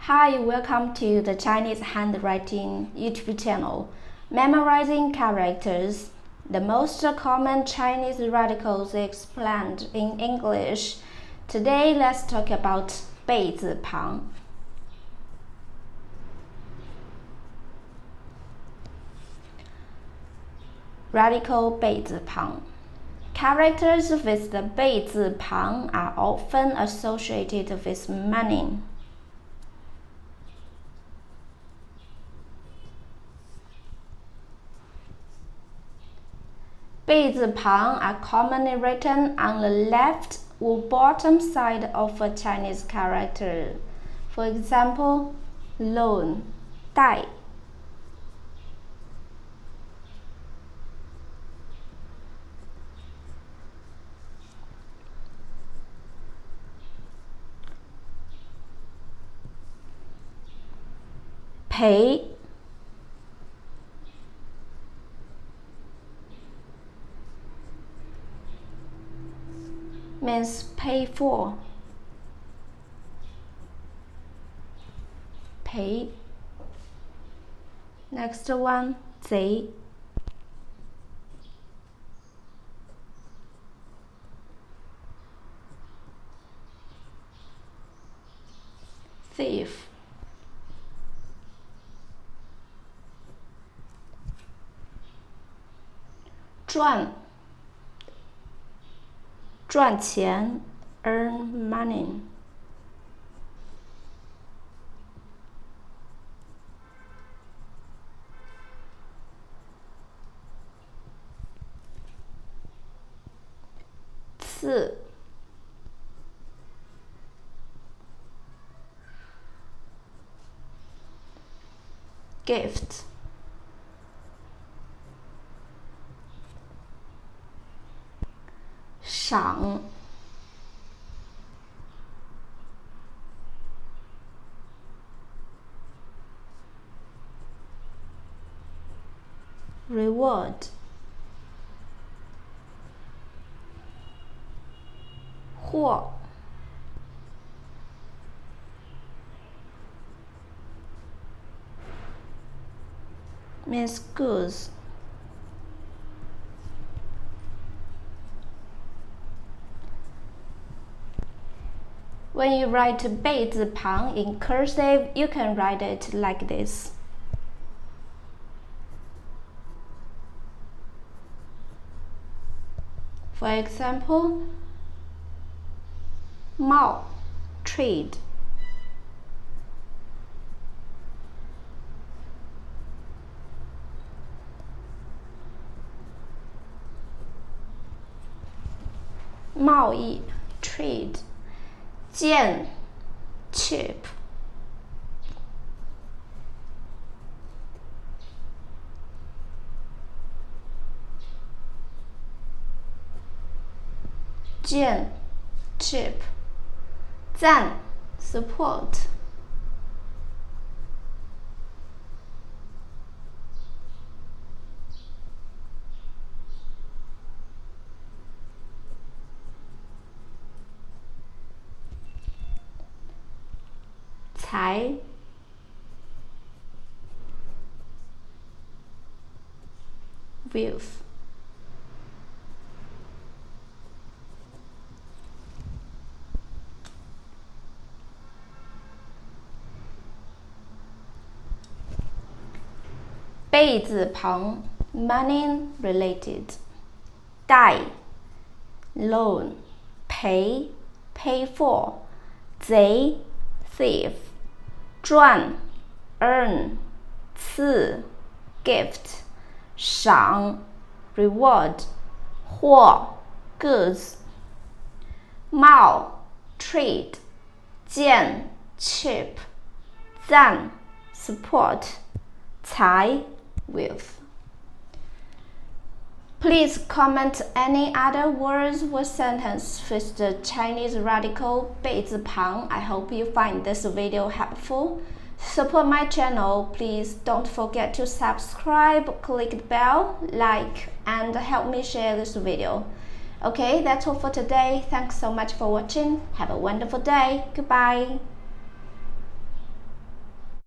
Hi, welcome to the Chinese Handwriting YouTube channel. Memorizing characters. The most common Chinese radicals explained in English. Today, let's talk about 贝字旁. Radical 贝字旁. Characters with the 贝字旁 are often associated with meaning. 贝字旁 are commonly written on the left or bottom side of a Chinese character. For example, loan, 贷. Pay, means pay for. Pay. Next one, 贼. Thief.赚, 赚钱 earn money. Ci, gift. Shang, reward. 货 means goods. When you write 贝字旁 in cursive, you can write it like this. For example, 贸 trade. 贸易 trade. 贱 cheap. 贱 cheap. 赞 support. 财 wealth. 贝字旁 money related. 贷 loan. 赔 pay for. 贼 thief. 赚 earn. 赐 gift. 赏 reward. 货 goods. 贸 trade. 贱 cheap. 赞 support. 财 wealth. Please comment any other words or sentence with the Chinese radical 贝字旁. I hope you find this video helpful. Support my channel. Please don't forget to subscribe, click the bell, like, and help me share this video. Okay, that's all for today. Thanks so much for watching. Have a wonderful day. Goodbye.